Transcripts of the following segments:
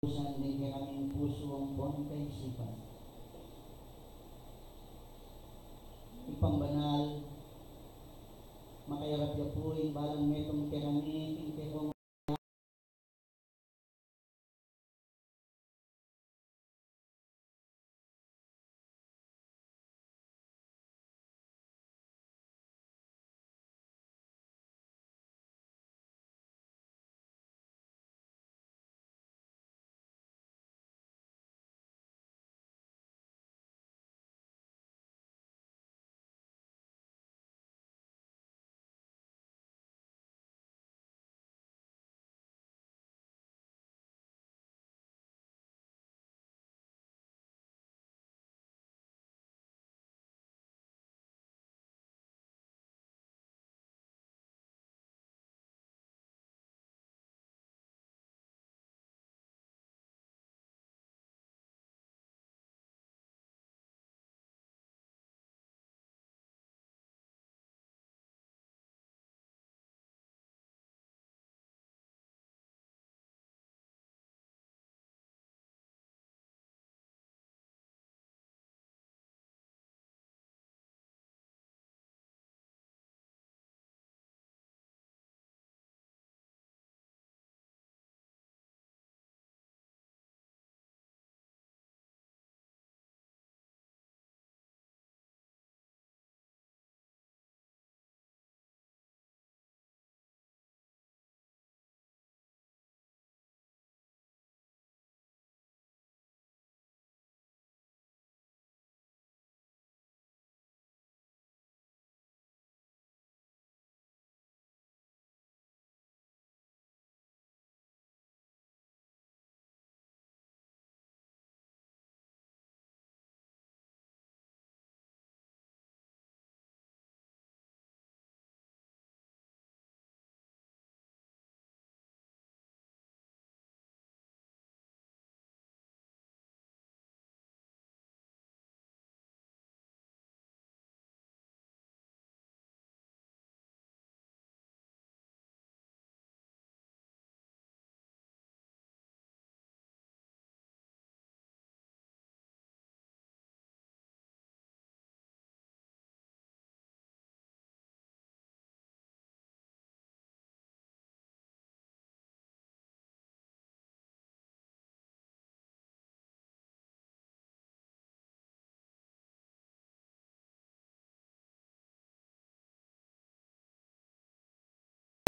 Pusan din kaya kaming puso ang buong kaisipan. Ipambanal, makayarap ya po yung balang metong kaya kami, kaya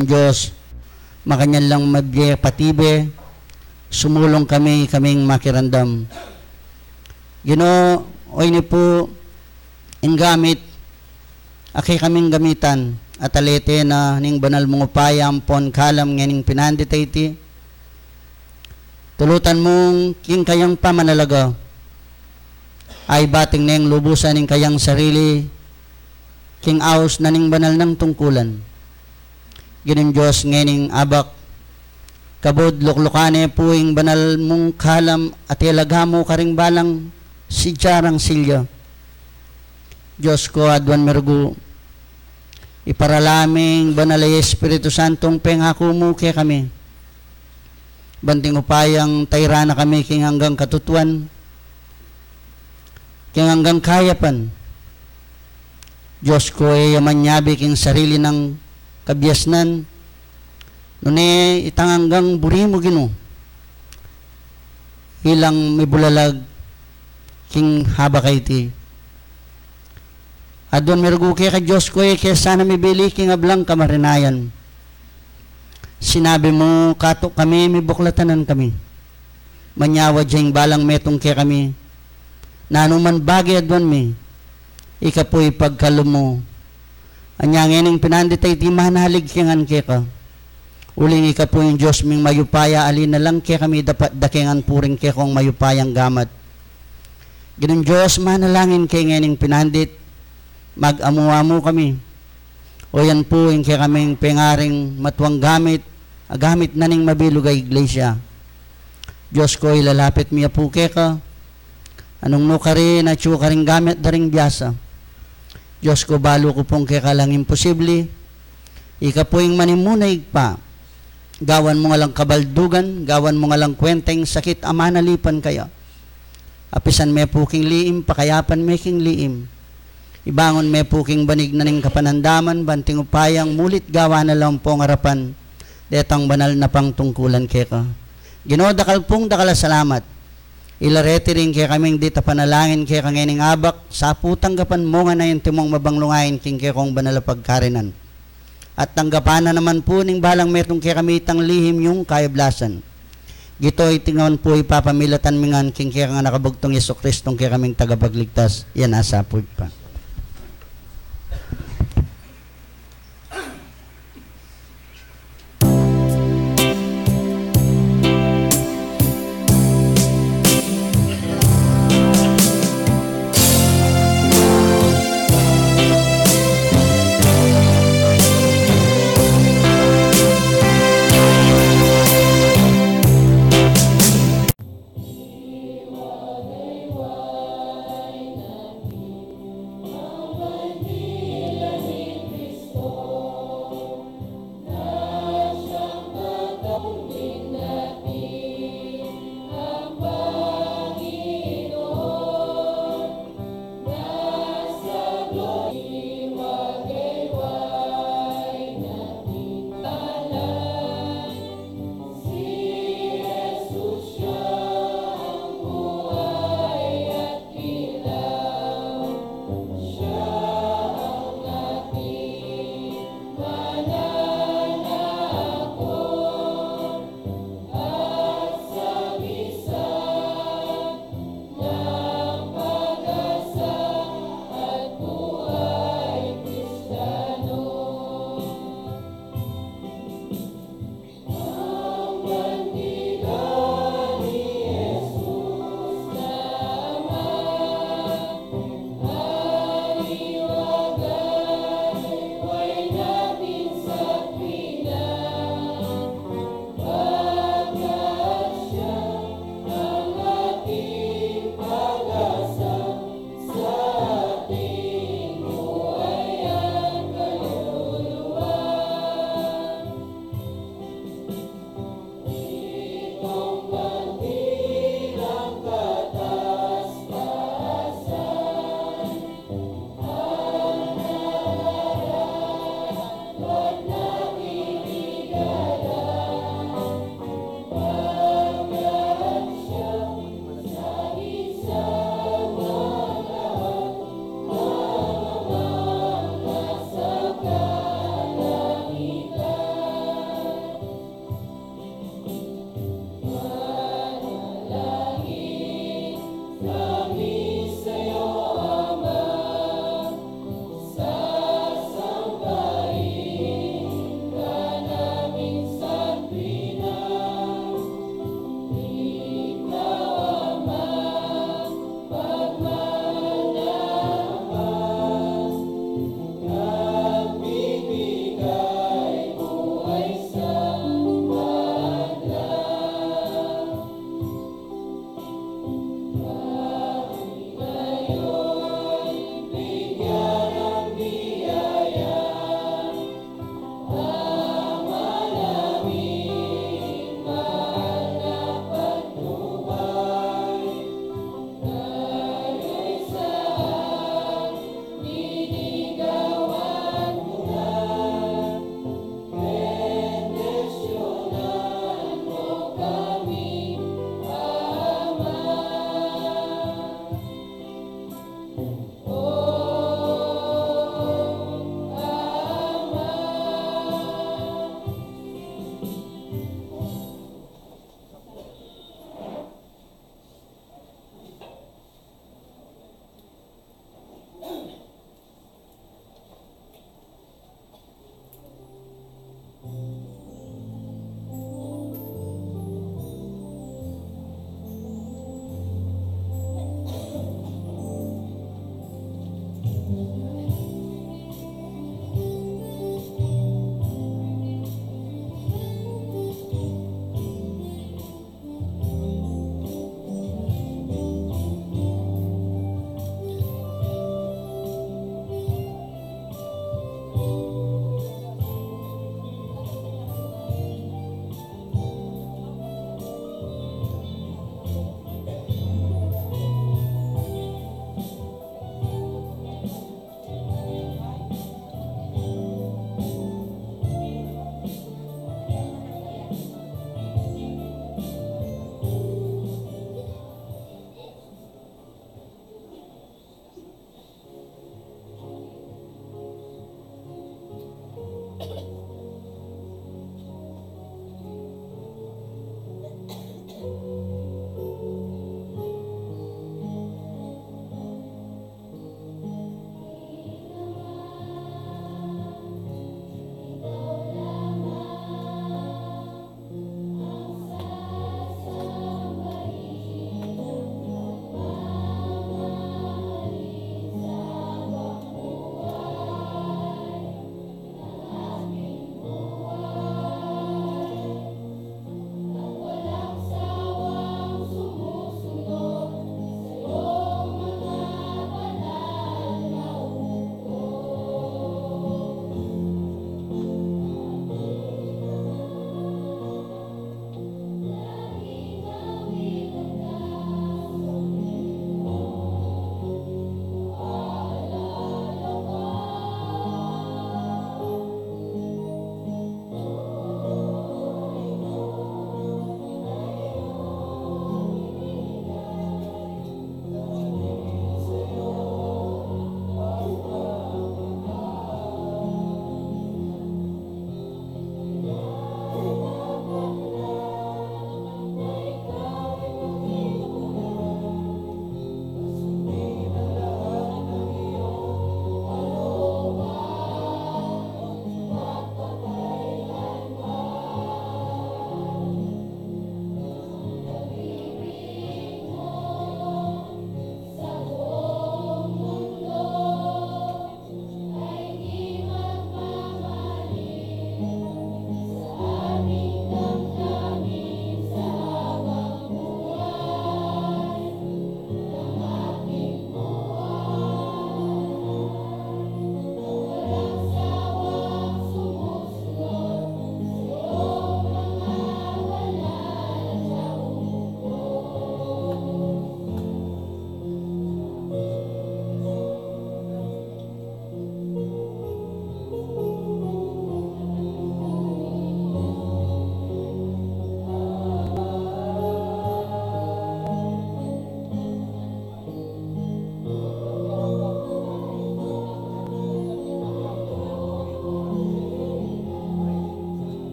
Diyos, makanyan lang mabye patibe, sumulong kaming makirandam. Ginoo, oy ni po, in gamit, aki kaming gamitan, at alete na ning banal mong upayam pon kalam nganing pinanditayti, tulutan mong king kayang pamanalaga, ay bating neng lubusan ning kayang sarili, king aus na ning banal ng tungkulan. Gining Diyos nganing abak kabod luklukane puing banal mong kalam at ilagamo karing balang si jarang silya. Diyos ko adwan mergu iparalaming banal ay Espiritu Santong pengako mo kay kami. Banting upayang tayra na kami king hanggang katutuan, king hanggang kayapan. Diyos ko ay yamanyabi king sarili ng kabiasnan, nune itang hanggang buri mo gino, hilang may bulalag, king haba kay ti. Adon mergu kay ka Diyos ko kaya sana may bili king ablang kamarinayan. Sinabi mo, katok kami, may buklatanan kami. Manyawa diyang balang metong kay kami, na anuman bagay adwan mi, ikapoy pagkalom mo. Anyang ening pinanditay ti manalig kengan ke ka. Uling ika po yung Diyos ming mayupaya alin na lang ke kami dapat dakengan puring ke kong mayupayang gamat. Ganun Diyos manalangin ke ngening pinandit, mag-amuwa mo kami. O yan po yung ke kaming pengaring matuwang gamit, agamit na ning mabilugay iglesia. Diyos ko ilalapit miya po ke ka. Anong no ka rin at ka rin gamit daring biyasa. Diyos ko, balo ko pong kaya lang imposible. Ika po yung manimunay pa. Gawan mo nga lang kabaldugan, gawan mo nga lang kwenteng sakit, ama nalipan kaya. Apisan me puking liim, pakayapan me king liim. Ibangon me puking banig na ning kapanandaman, banting upayang, mulit gawa na lang pong harapan, detang banal na pangtungkulan keka. Ginoo dakal pong dakala salamat. Ilarete rin kaya kaming dita panalangin kaya kangining abak, sa putanggapan mo nga na yung timong mabanglungayin king kaya kong banal pagkarinan. At tanggapan na naman po ning balang metong kaya kami itang lihim yung kayablasan. Gito'y tingawan po ipapamilatan mingan king kaya nga nakabugtong Yesu Kristong kaya kaming tagapagligtas. Yan asa po pa.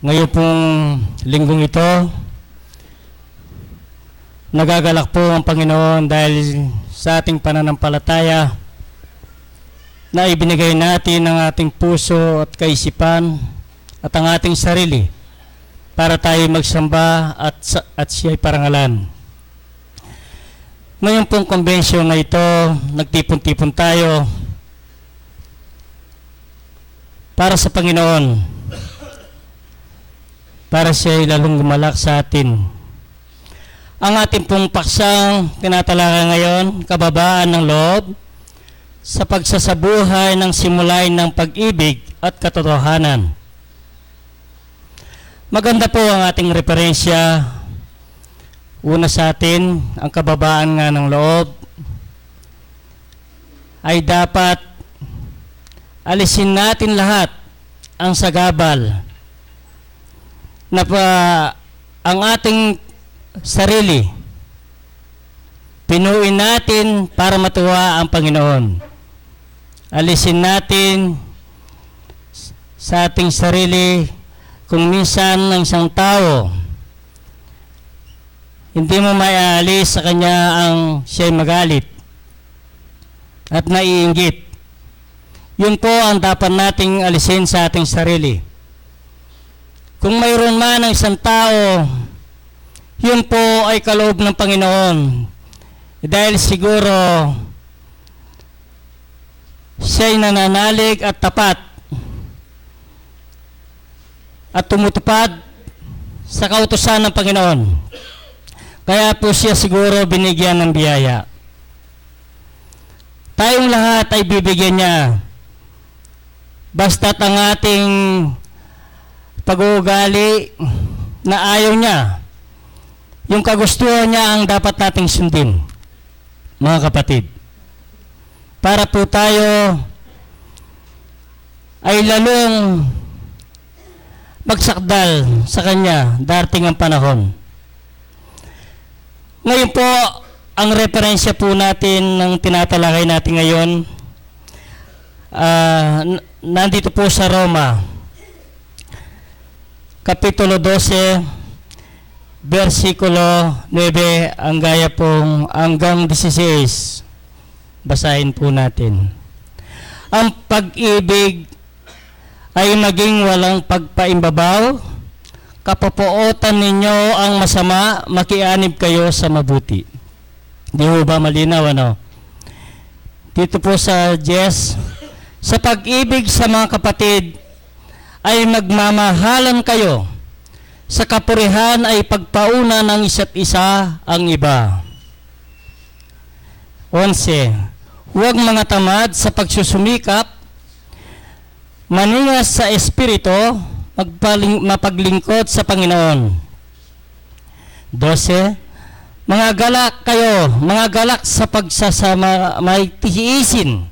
Ngayon pong linggong ito, nagagalak po ang Panginoon dahil sa ating pananampalataya na ibinigay natin ang ating puso at kaisipan at ang ating sarili para tayo magsamba at siya'y parangalan. Ngayon pong konbensyon na ito, nagtipon-tipon tayo para sa Panginoon, para siya'y lalong gumalak sa atin. Ang ating pong paksang tinatalakay ngayon, kababaan ng loob sa pagsasabuhay ng simulain ng pag-ibig at katotohanan. Maganda po ang ating referensya. Una sa atin, ang kababaan nga ng loob ay dapat alisin natin lahat ang sagabal na ang ating sarili. Pinuin natin para matuwa ang Panginoon. Alisin natin sa ating sarili kung minsan ng isang tao hindi mo maialis sa kanya ang siya'y magalit at naiinggit. Yun po ang dapat nating alisin sa ating sarili. Kung mayroon man ang isang tao, yun po ay kaloob ng Panginoon. Dahil siguro siya'y nananalig at tapat at tumutupad sa kautusan ng Panginoon. Kaya po siya siguro binigyan ng biyaya. Tayong lahat ay bibigyan niya. Basta't ang ating pag-uugali na ayaw niya, yung kagustuhan niya ang dapat nating sundin, mga kapatid. Para po tayo ay lalong magsakdal sa Kanya darating ang panahon. Ngayon po, ang referensya po natin ng tinatalakay natin ngayon, nandito po sa Roma, Kapitulo 12, versikulo 9, ang gaya pong hanggang 16. Basahin po natin. Ang pag-ibig ay maging walang pagpaimbabaw. Kapapuotan ninyo ang masama, makianib kayo sa mabuti. Di ho ba malinaw, ano? Dito po sa Jess, sa pag-ibig sa mga kapatid ay magmamahalan kayo. Sa kapurihan ay pagpauna ng isa't isa ang iba. 11. Huwag mga tamad sa pagsusumikap, maningas sa espiritu, mapaglingkod sa Panginoon. 12. Mga galak kayo, mga galak sa pagsasama, may tiisin,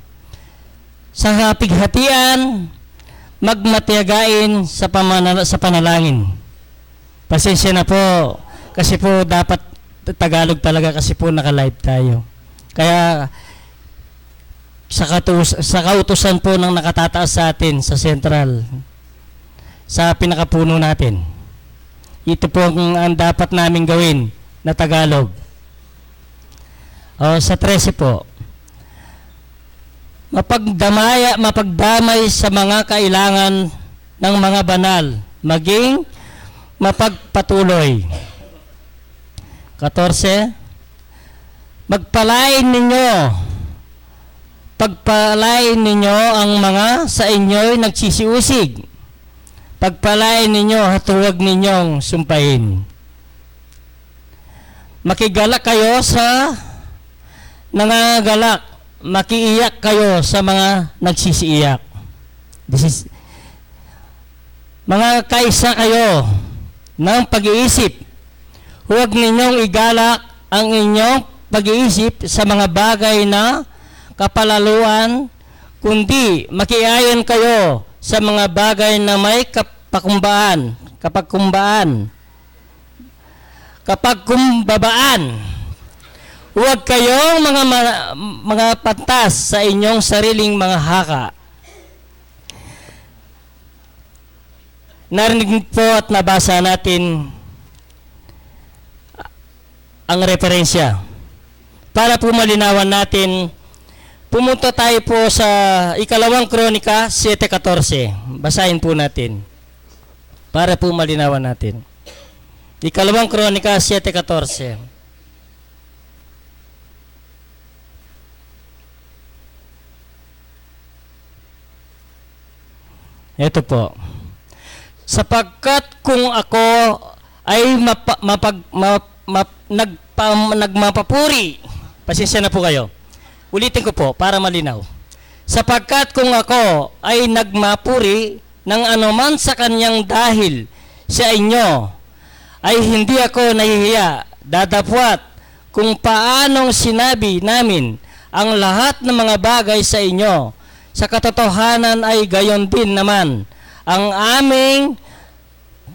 sa hapighatian, magmatiyagain sa panalangin. Pasensya na po, kasi po dapat Tagalog talaga kasi po naka-live tayo. Kaya sa kautusan po ng nakatataas sa atin sa Central, sa pinakapuno natin, ito po ang dapat namin gawin na Tagalog. Sa 13 po, mapagdamay sa mga kailangan ng mga banal, maging mapagpatuloy. 14. Pagpalain ninyo ang mga sa inyo'y nagsisiusig. Pagpalain ninyo at huwag ninyong sumpahin. Makigalak kayo sa nangangagalak. Makiiyak kayo sa mga nagsisiiyak. Mga kaisa kayo ng pag-iisip. Huwag ninyong igalak ang inyong pag-iisip sa mga bagay na kapalaluan, kundi makiayon kayo sa mga bagay na may kapagkumbabaan. Huwag kayong mga patas sa inyong sariling mga haka. narinig po at nabasa natin ang referensya. Para po malinawan natin, pumunta tayo po sa ikalawang Kronika 7:14. Basahin po natin. Para po malinawan natin. Ikalawang Kronika 7:14. Ito po. Sapagkat kung ako ay nagmapapuri, pasensya na po kayo. Ulitin ko po para malinaw. Sapagkat kung ako ay nagmapuri ng anuman sa kanyang dahil sa inyo, ay hindi ako nahihiya, dadapwat kung paanong sinabi namin ang lahat ng mga bagay sa inyo. Sa katotohanan ay gayon din naman ang aming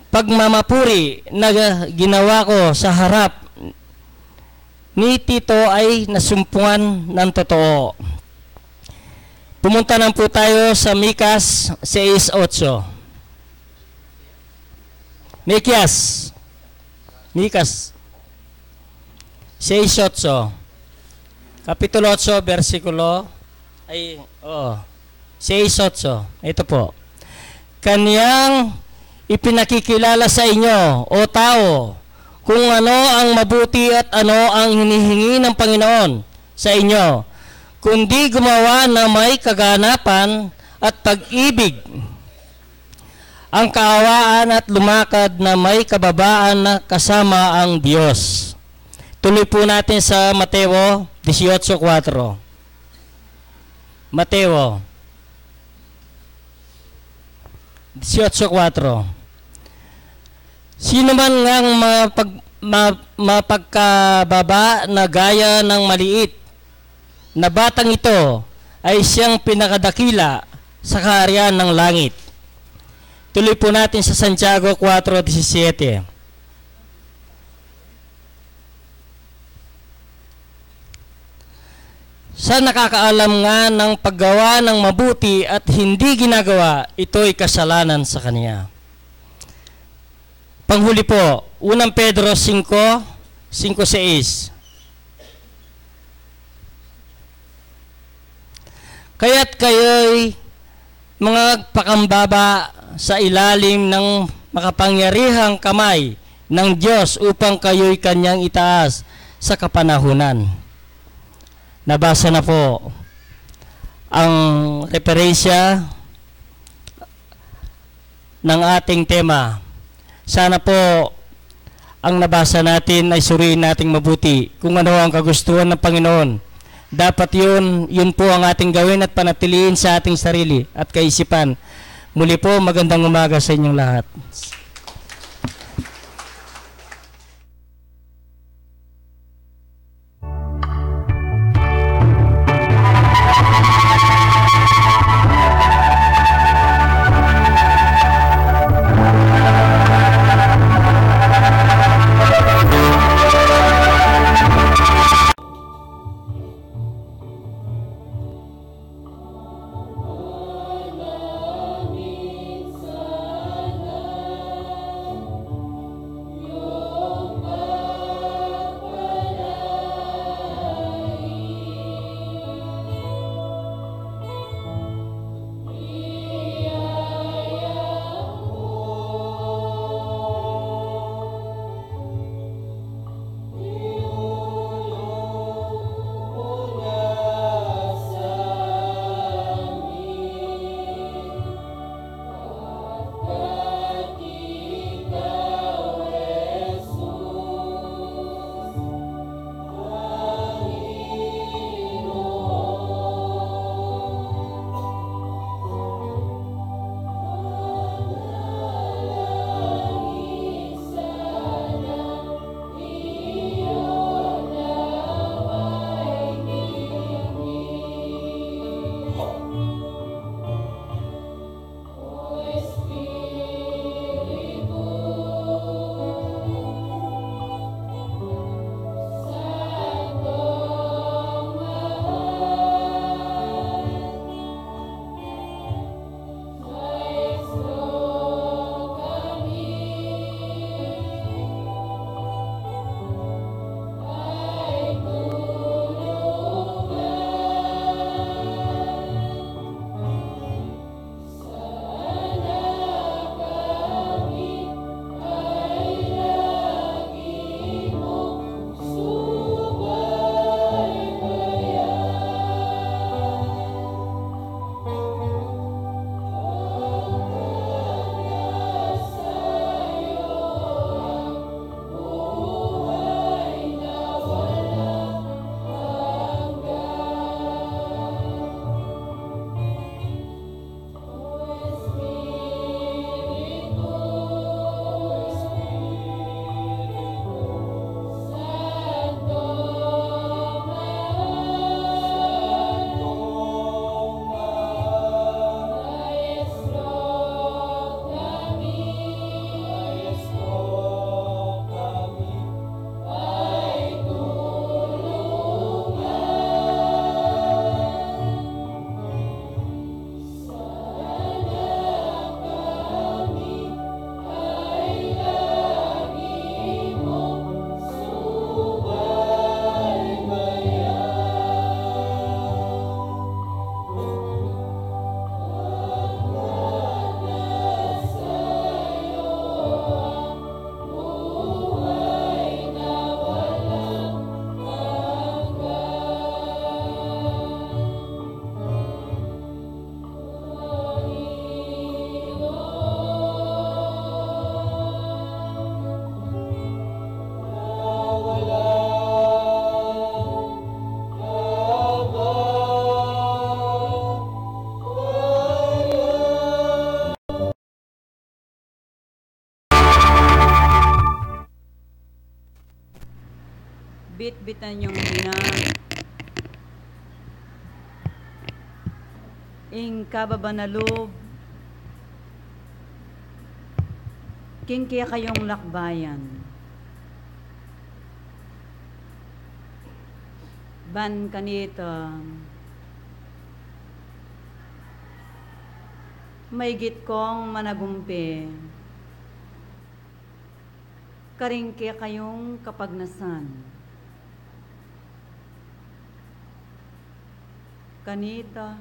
pagmamapuri na ginawa ko sa harap ni Tito ay nasumpungan ng totoo. Pumunta na po tayo sa Mikas 6:8. Mikas 6:8. Kapitulo 8, versikulo 6:8. Ito po. Kaniyang ipinakikilala sa inyo, o tao, kung ano ang mabuti at ano ang hinihingi ng Panginoon sa inyo, kundi gumawa na may kaganapan at pag-ibig, ang kaawaan at lumakad na may kababaan na kasama ang Diyos. Tuloy po natin sa Mateo 18:4. Mateo 18:4. Sino man ngang mapagkababa na gaya ng maliit na batang ito ay siyang pinakadakila sa kaharian ng langit. Tuloy po natin sa Santiago 4:17. Sa nakakaalam nga ng paggawa ng mabuti at hindi ginagawa, ito'y kasalanan sa kaniya. Panghuli po, 1 Pedro 5:6. Kaya't kayo'y mga pakambaba sa ilalim ng makapangyarihang kamay ng Diyos upang kayo'y kanyang itaas sa kapanahunan. Nabasa na po ang referensya ng ating tema. Sana po ang nabasa natin ay suriin nating mabuti kung ano ang kagustuhan ng Panginoon. Dapat yun po ang ating gawin at panatiliin sa ating sarili at kaisipan. Muli po, magandang umaga sa inyong lahat. Bit-bitan yung ina. Ing kababa na loob. King kaya kayong lakbayan. Ban kanita. May git kong managumpi. Karing kaya kayong kapagnasan. Kanita.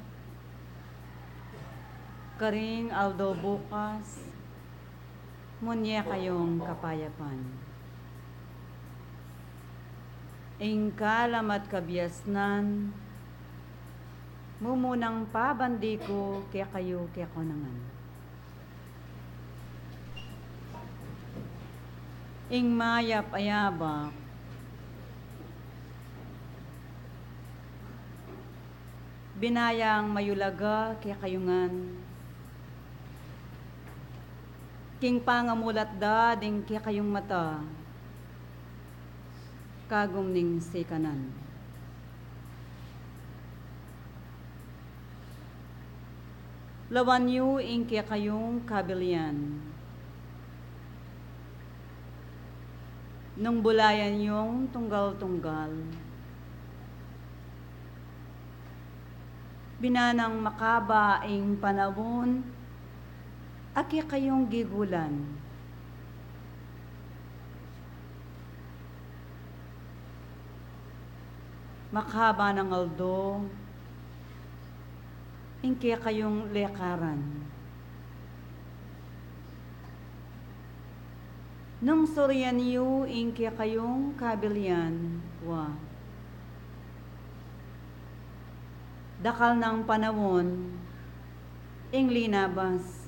Karing aldo bukas, munye kayong kapayapan. Ingka lamat kabiasnan, mumunang pabandi ko kaya kayo kaya ko nangan. Ing mayap ayabak, binayang mayulaga kaya kayungan. King pangamulat da, ding kaya kayong mata, kagum ning sikanan. Lawan yu ing kaya kayong kabilian. Nung bulayan yung tunggal-tunggal, binanang makaba ing panahon, aki kayong gigulan. Makhaba ng aldo, inki kayong lekaran. Nung soryan yu, inki kayong kabilian, wa. Dakal ng panahon, ing linabas.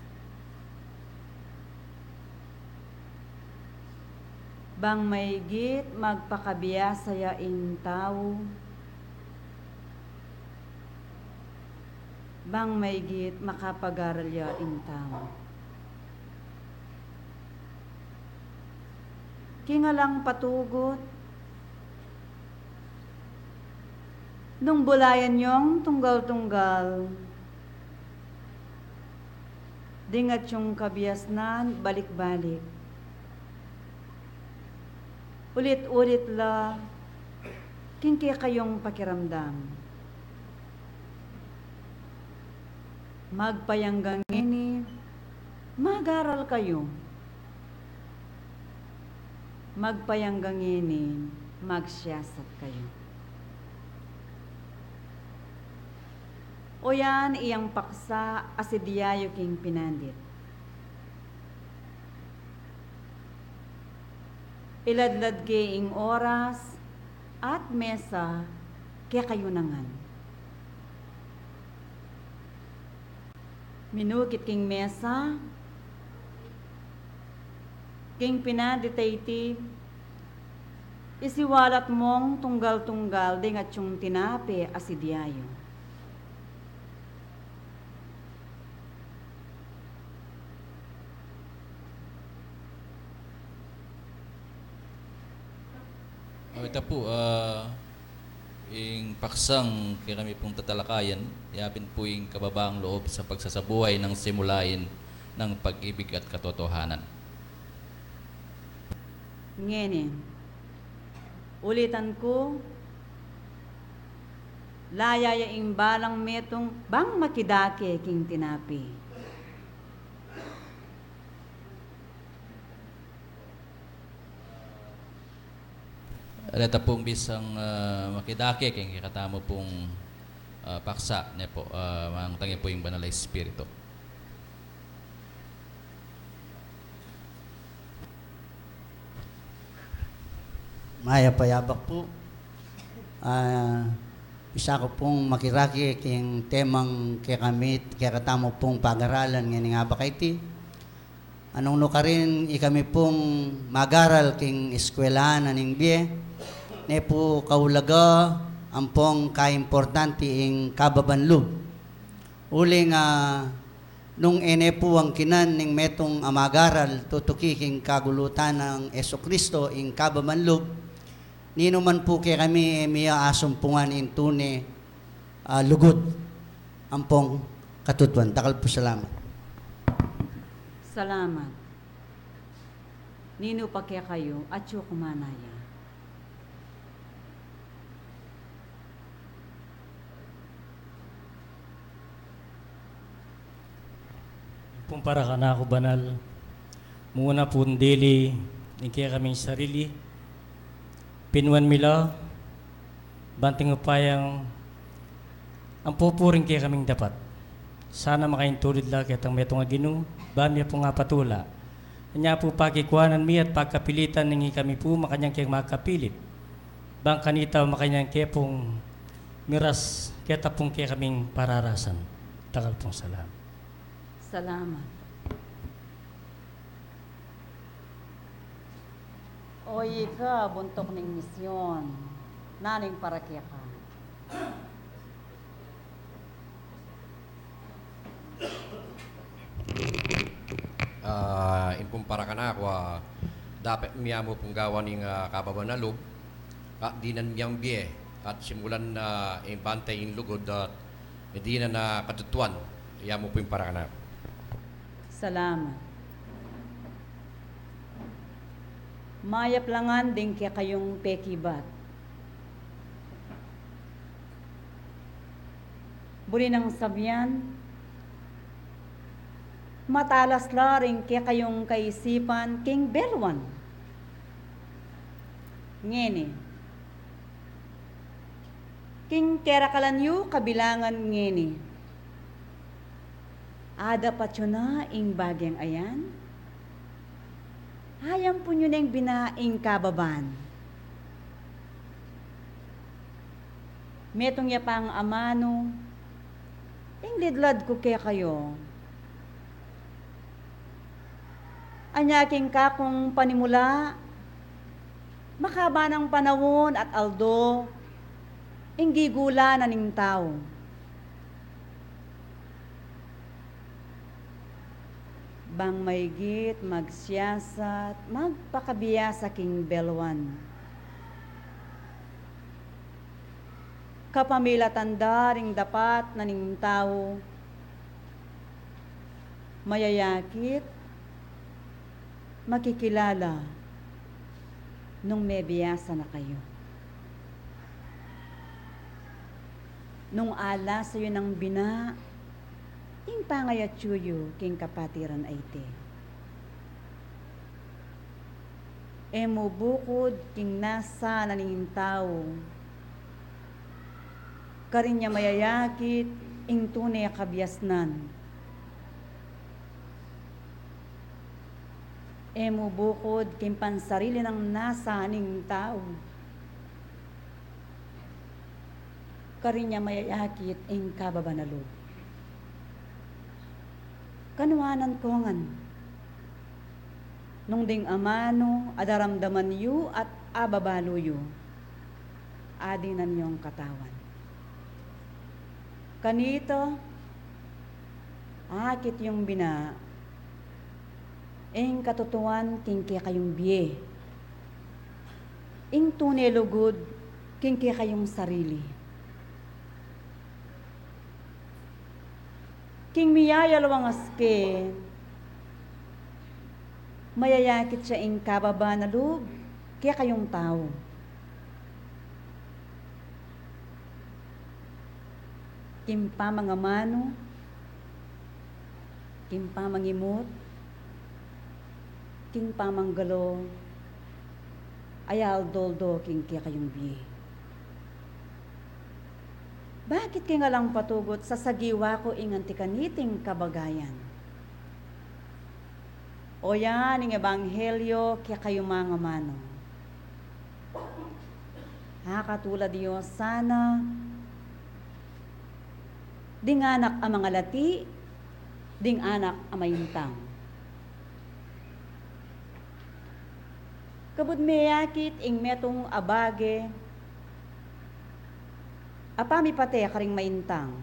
Bang may git magpakabiyasaya in tao, bang may git makapagaralya in tao. Kingalang patugot, nung bulayan yung tunggal-tunggal, dingat yung kabiasnan balik-balik. Ulit-ulit la, kinki kayong pakiramdam. Magpayanggang ini, mag-aral kayo. Magpayanggang ini, magsiyasat kayo. O yan, iyang paksa, asidiyayo king pinandit. Iladlad king oras at mesa kaya kayo nangan. Minukit king mesa, king pinaditayti, isiwalat mong tunggal-tunggal dingat yung tinape asidiyayo. Ito po, ing paksang kaya kami pong tatalakayan, yapin po yung kababaang loob sa pagsasabuhay ng simulain ng pag-ibig at katotohanan. Ngene, ulitan ko, layaya ing balang metong bang makidake king tinapi. Aleta pong bisang makidake kaya kikatamo pong paksa ne po, mang tangi po yung banal na espiritu. Maya payabak po. Isa ko pong makiraki king temang kaya kamit, kaya katamo pong pag-aralan ngayon nga ba kaiti. Anong no ka rin, ikami pong mag-aral king eskwelahan aning biye. Ne po kaulaga, ang pong ka-importante ing kababanlog. Uling nung ene po ang kinan ning metong amagaral, tutuki king kagulutan ng Esokristo ing kababanlog, Ninuman po kay kami miya asumpungan intune lugod ampong katutuan. Takal po salamat. Salamat. Nino pa kaya kayo at yu kumanaya. Pumpara ka na ako banal. Muna po dili, kaya kaming sarili. Pinuan mila, banting upayang ang pupuring kaya kaming dapat. Sana makaintulid lang kitang metong aginu, bamiya po nga patula. Kanya po pakikuanan mi at pagkapilitan ningi kami po makanyang kaya makapilit. Bang kanita makanyang kaya pong miras kaya pong kaya kaming pararasan. Takal pong salamat. Salamat. Oy ka, buntok ng misyon. Naning para kaya ka. Inkumpara ka na ako, dapat miya mo pong gawa ng kababanalog at dinan miyang biye at simulan na bantay yung lugod at di na katutuan. Iya mo po yung para ka na. Salamat. Mayap langan din kaya kayong pekibat. Buli ng sabyan, matalas la rin kaya kayong kaisipan king belwan. Ngene. King kerakalanyo kabilangan ngene. Ada pa na ing bagyang ayan. Hayam po nyo nang binaing kababan. Metong ya pang amano, ing lidlad ko kaya kayo. Anyaking kakong panimula, makaba ng panahon at aldo, ing gigula na ning tao. Bang maygit, magsiyasat, magpakabiya sa king belwan. Kapamila tanda ring dapat na ning tao, mayayakit, makikilala, nung may biyasa na kayo. Nung ala sa'yo ng bina, ing pangayat chuyo king kapatiran ay te. Emo bukod king nasa naningin tao. Karinya mayayakit ing tunay kabiasnan. Emo bukod king pansarili ng nasa ning tao. Karinya mayayakit ing kababanalog. Kanuanan ko ngan. Nung ding amano, adaramdaman yu at ababalo yu. Adinan yung katawan. Kanito, akit yung bina, ing katutuan kingke kayong biye. Ing tunay lugod, kingke kayong sarili. King miyaya lawang aske, mayayakit siya ing kababa na lug, kaya kayong tao. Kimpa mga mano, kimpa mangimot, kimpa manggalo, ayal doldo king kaya kayong biye. Bakit kaya nga lang patugot sa sagiwa ko ingantikaniting kabagayan? O yan, ang ebanghelyo kaya kayo mga mano. Katulad Diyos, sana ding anak ang mga lati, ding anak ang mayintang. Kabud meyakit ing metong abage, apami pate karing maintang.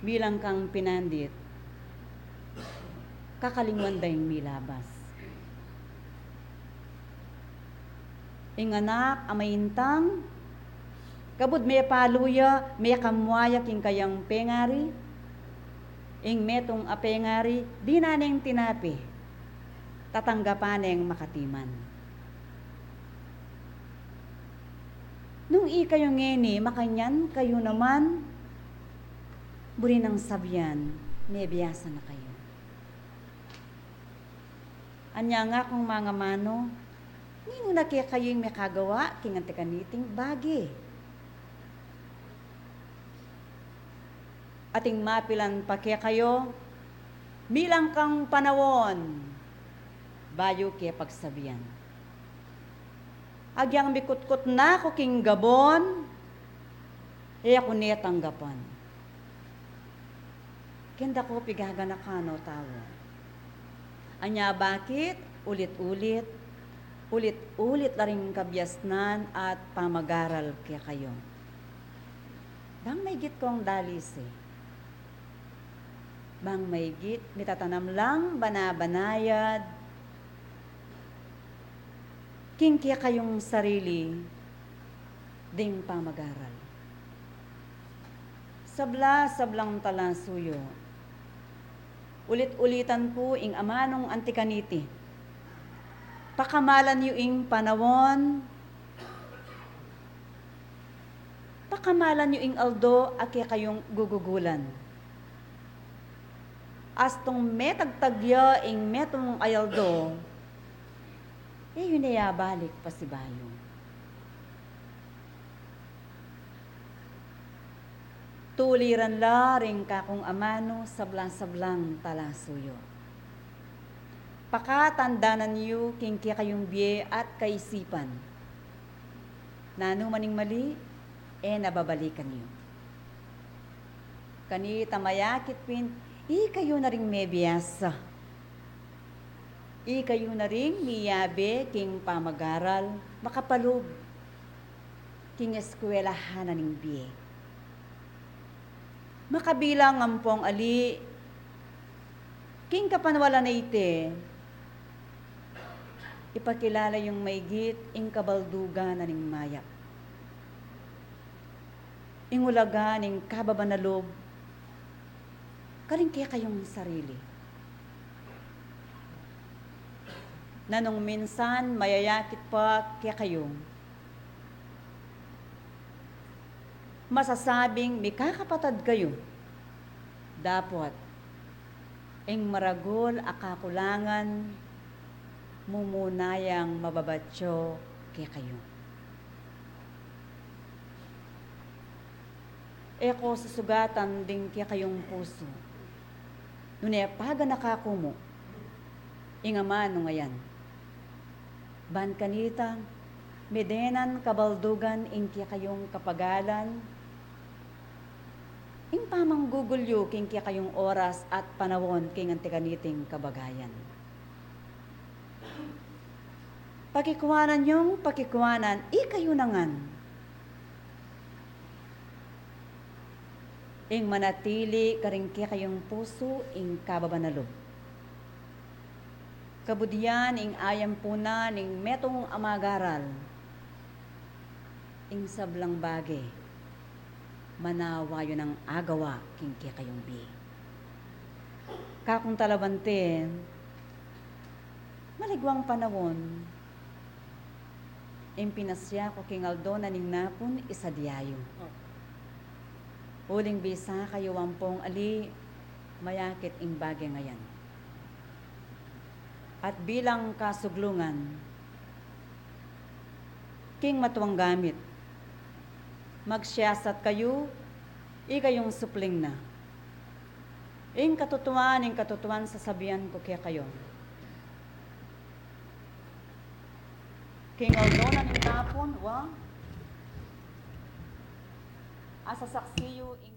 Bilang kang pinandit, kakalingwan dayong milabas. ing anak amayintang, kabud may paluya, may kamwaya king kayang pengari, ing metong apengari, di na neng tinapi, tatanggapan neng makatiman. Nung kayo ngeni, makanyan kayo naman, buri ng sabyan, may biyasa na kayo. Anya nga kung mga mano, nino na kaya kayo yung may kagawa, kingantikaniting bagi. Ating mapilan pa kaya kayo, bilang kang panawon, bayo kaya pagsabihan. Agyang bikutkot na ko king gabon, ako niya tanggapan. Kenda ko pigagana ka no tao. Anya bakit? Ulit-ulit na rin kabyasnan at pamagaral kaya kayo. Bang may git kong dalis eh. Bang may git, mitatanam lang, banabanayad, king kaya kayong sarili, ding pamagaral. Sablang talasuyo. Ulit-ulitan po ing amanong antikaniti. Pakamalan yu ing panawon, pakamalan yu ing aldo, ake kayong gugugulan. Astong metagtagya ing metong ayaldo, yun na balik pa si bayo. Tuliran la ring kakong amano sablang talasuyo. Pakatandanan niyo king kayong biye at kaisipan. Nano maning mali, nababalikan niyo. Kani tamayakit pin, kayo na ring may biyasa. Kayo na ring miyabe king pamagaral, makapalog, king eskwelahan na ning biye. Makabilang ampong ali, king kapanwala na ite, ipakilala yung maygit, ing kabalduga na ning mayak. Ingulaga ning kababanalob, karing kaya kayong sarili. Nanong minsan mayayakit pa kaya kayo. Masasabing may kakapatad kayo. Dapat, ing maragol akakulangan, mumunayang mababatyo kaya kayo. Eko susugatan ding kaya kayong puso. Nunay paga nakakumo, ingaman no ngayan. Ban kanita, medenan kabaldugan inki kayong kapagalan, ing pamang gugulyo king kayong oras at panawon king antikaniting kabagayan. Pakikuanan yung pakikuanan, kayo nangan. Ing manatili karing kayong puso ing kababanalob. Kabudian ing ayam puna ning metong amagaral, ing sablang bagay, manawayo ng agawa king kayong bi. Kakong talabante, maligwang panawon, ing pinasya ko king aldo na ning napon isa diyayo. Uling bisa kayo wampong ali, mayakit ing bagay ngayan. At bilang kasuglungan, king matuwang gamit, magsiyasat kayo, ikayong supling na. Ing katutuan sasabihan ko kaya kayo. King aldo na ning napon, asasaksiyo ing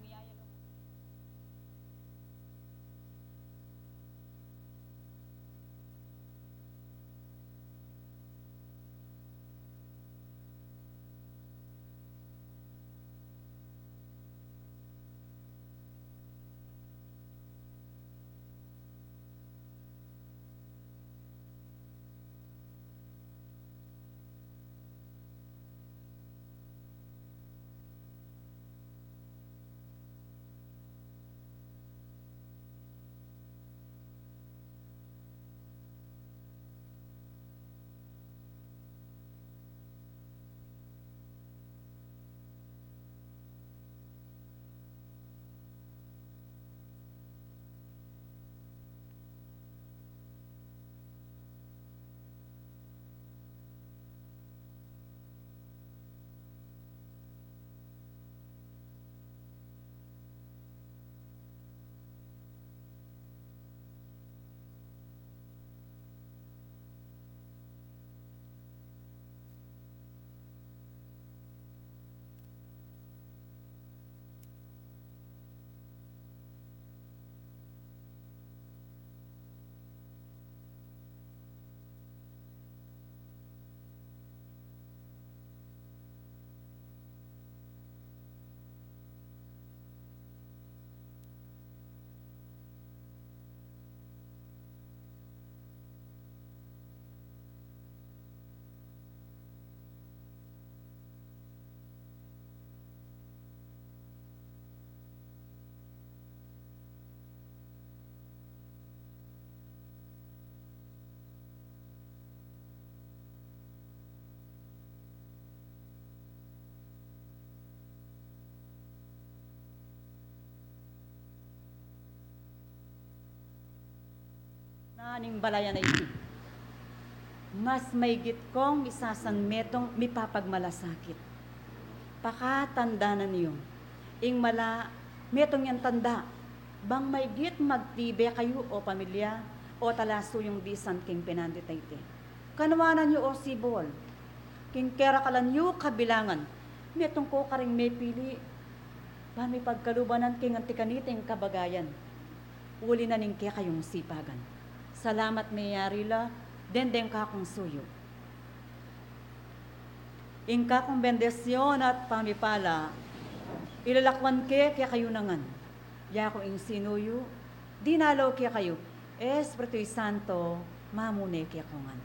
Naning balayan na iti. Mas maigit kong isasan metong mipapagmalasakit. Pakatandanan niyo. Ing mala, metong yan tanda. Bang maigit magtibe kayo o pamilya o talaso yung disan king pinanditayti. Kanuwanan niyo o sibol. King kera kalan niyo kabilangan. Metong ko karing may pili. Ba may pagkalubanan king antikaniting kabagayan. Uli na ning kaya kayong sipagan. Salamat mayari la, dendeng kakong suyo. Ingka kong bendesyon at pamipala, ilalakwan ke kaya kayo nangan. Ya ko ing sinuyo, dinalaw kaya kayo. Espiritu'y Santo, mamune kaya kongan.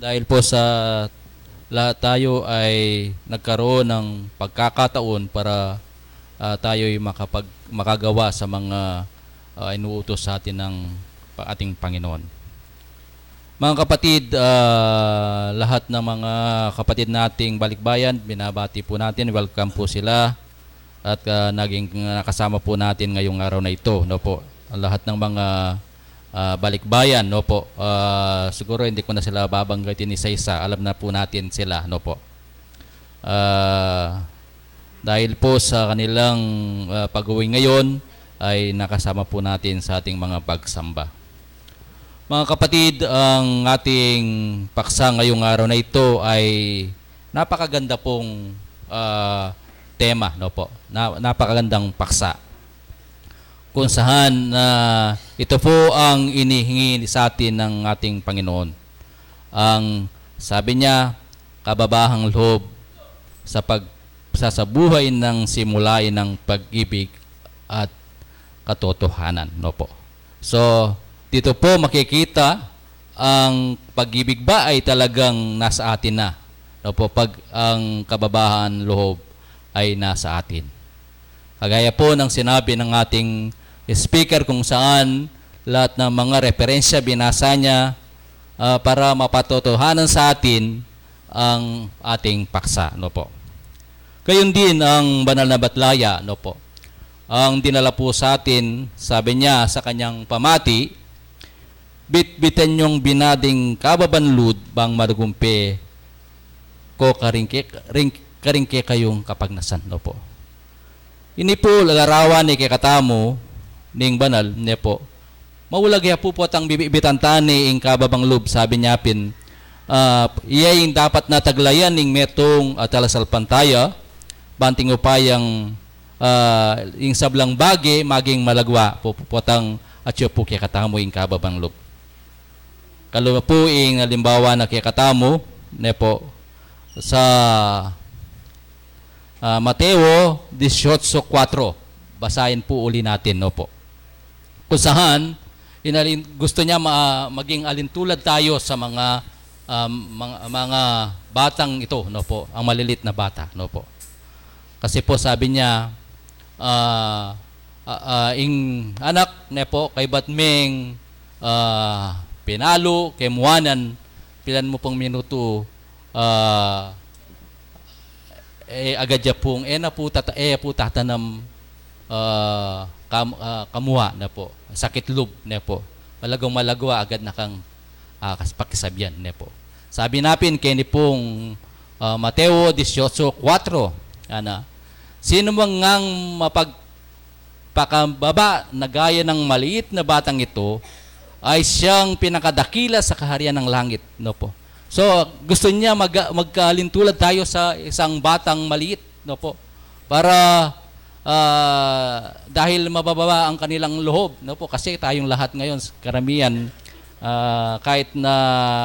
dahil po sa lahat tayo ay nagkaroon ng pagkakataon para tayo'y makagawa sa mga inuutos sa atin ng ating Panginoon. Mga kapatid, lahat ng mga kapatid nating balikbayan, binabati po natin, welcome po sila at naging nakasama po natin ngayong araw na ito, no po. Lahat ng mga balikbayan, no po. Siguro hindi ko na sila babanggitin isa-isa. Alam na po natin sila, no po. Dahil po sa kanilang pag-uwi ngayon ay nakasama po natin sa ating mga pagsamba. Mga kapatid, ang ating paksa ngayong araw na ito ay napakaganda pong tema, no po. Napakagandang paksa. Kung saan ito po ang inihingi sa atin ng ating Panginoon. Ang sabi niya, kababahang loob sa buhay ng simulain ng pag-ibig at katotohanan. No po. So, dito po makikita ang pag-ibig ba ay talagang nasa atin na. No po, pag ang kababahan loob ay nasa atin. Kagaya po ng sinabi ng ating speaker kung saan lahat ng mga referensya binasa niya para mapatotohanan sa atin ang ating paksa, no po. Gayon din ang banal na batlaya, no po. Ang dinala po sa atin, sabi niya sa kanyang pamati, bitbitan yung binading kababanlud bang marugumpe ko karingke kayong kapagnasan, no po. Ini po larawan ni kikatamo ning banal niya po. Mawulagya po po ang bibitantani ing kababang loob, sabi niya pin. Iyay dapat nataglayan ning metong talasal pantaya, banting upayang ing sablang bagi maging malagwa po potang atyo po kikatamo ing kababang loob. Kaluma po ing halimbawa na kikatamo niya po sa Mateo 18:4. Basahin po uli natin, no po. Kung saan gusto niya maging alintulad tayo sa mga batang ito, no po, ang malilit na bata, no po. Kasi po sabi niya ing anak ne po kay batmeng pinalo kay muanan pilan mo pong minuto agad ya pong na po tatanam kamuha na po, sakit loob na po, malagwa agad na kang pakisabyan na po. Sabi napin kay ni pong Mateo 18:4, sino mang ngang mapagpakababa na gaya ng maliit na batang ito ay siyang pinakadakila sa kaharian ng langit, no po. So gusto niya magkalintulad tayo sa isang batang maliit, no po, para dahil mabababa ang kanilang loob, no po, kasi tayong lahat ngayon karamihan kahit na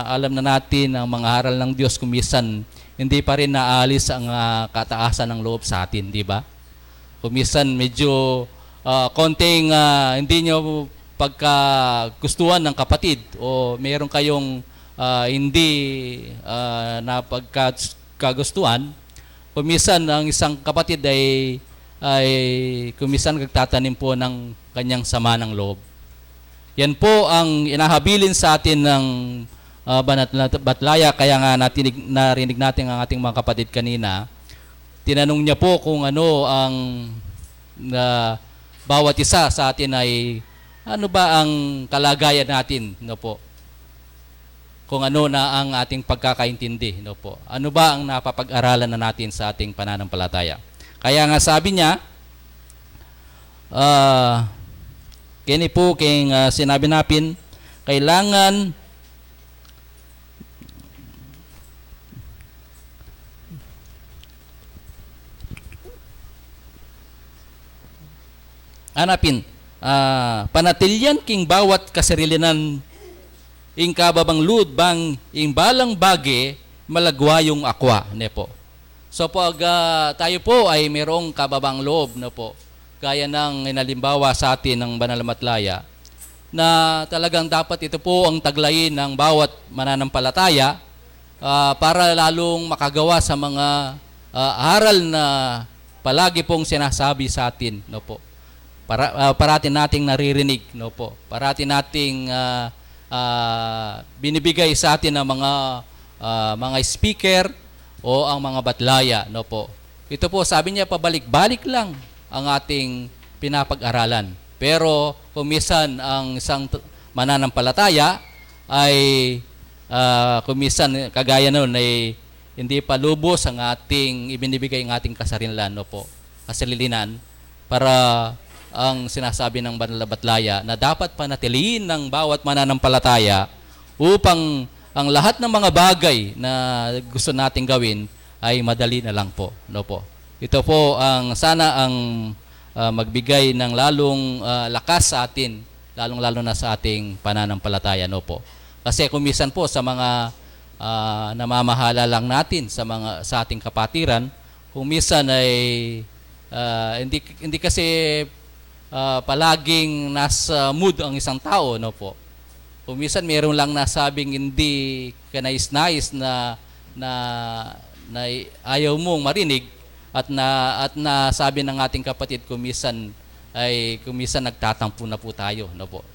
alam na natin ang mga aral ng Diyos, kumisan hindi pa rin naalis ang kataasan ng loob sa atin, di ba? Kumisan medyo konting hindi nyo pagkagustuhan ng kapatid o meron kayong hindi na pagkagustuhan, kumisan ang isang kapatid ay kumisan nagtatanim po ng kanyang sama ng loob. Yan po ang inahabilin sa atin ng banat na batlaya. Kaya nga narinig natin ang ating mga kapatid kanina. Tinanong niya po kung ano ang bawat isa sa atin ay ano ba ang kalagayan natin, no po. Kung ano na ang ating pagkakaintindi, no po. Ano ba ang napapag-aralan na natin sa ating pananampalataya. Kaya nga sabi niya, kini po kay sinabi natin, kailangan panatilyan king bawat kasarilinan ing kababang lud bang ing balang bagi malagwa yung akwa, ne po. So pag tayo po ay mayroong kababang loob, no po, gaya ng inalimbawa sa atin ng banal na batlaya, na talagang dapat ito po ang taglayin ng bawat mananampalataya, para lalong makagawa sa mga aral na palagi pong sinasabi sa atin, no po. Parati nating naririnig, no po. Parati nating binibigay sa atin ng mga speaker o ang mga batlaya, no po. Ito po, sabi niya, pabalik-balik lang ang ating pinapag-aralan. Pero kung minsan ang isang mananampalataya ay kung minsan kagaya noon ay hindi pa lubos ang ating ibinibigay ang ating kasarinlan, no po, kasalilinan, para ang sinasabi ng banal na batlaya na dapat panatiliin ng bawat mananampalataya upang ang lahat ng mga bagay na gusto nating gawin ay madali na lang po, no po. Ito po ang sana ang magbigay ng lalong lakas sa atin, lalong-lalo na sa ating pananampalataya, no po. Kasi kung minsan po sa mga namamahala lang natin sa ating kapatiran, kung minsan ay hindi kasi palaging nasa mood ang isang tao, no po. Kung minsan mayroon lang nasabing hindi kanais-nais na ayaw mong marinig at na sabi ng ating kapatid kung minsan nagtatampo na po tayo, no po.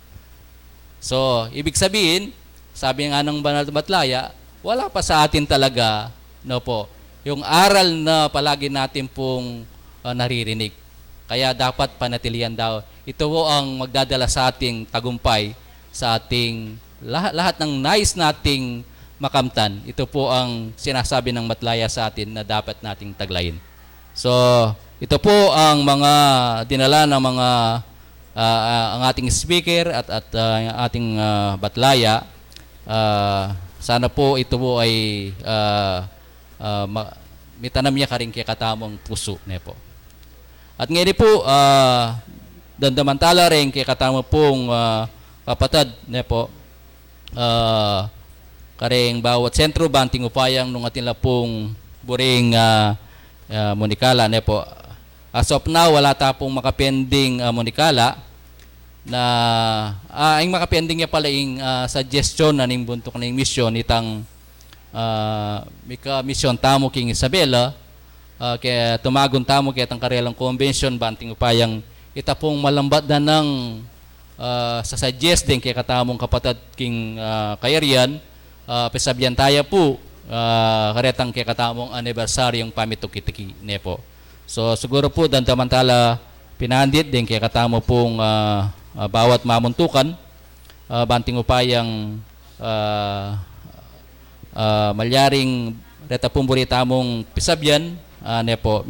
So, ibig sabihin, sabi nga ng banal na batlaya, wala pa sa atin talaga, no po, yung aral na palagi natin pong naririnig. Kaya dapat panatilian daw. Ito po ang magdadala sa ating tagumpay, sa ating lahat ng nais nating makamtan. Ito po ang sinasabi ng batlaya sa atin na dapat nating taglayin. So, ito po ang mga dinala ng mga ang ating speaker at ating batlaya. Sana po ito po ay mitanam niya karing kikatamong puso ne po. At ngayon po dandamantala rin kikatamo pong kapatid ne po karing bawat sentro banting upayang nung atin la pong buring monikala ne po. As of now, wala tapong makapending monikala na ang makapending niya pala yung suggestion na ning buntok na yung mission itang mika mission tamo king Isabela kaya tumagon tamo kaya tang karelang convention banting upayang ita pong malambat na ng sa suggest din kaya katamong kapatid king Kayarian pesabyan tayo po karetang kaya katamong anibersaryong pamitukitiki ne po. So siguro po dandamantala pinandit din kaya katamo pong bawat mamuntukan banting upayang malyaring reta pong buritamong pisabyan ne po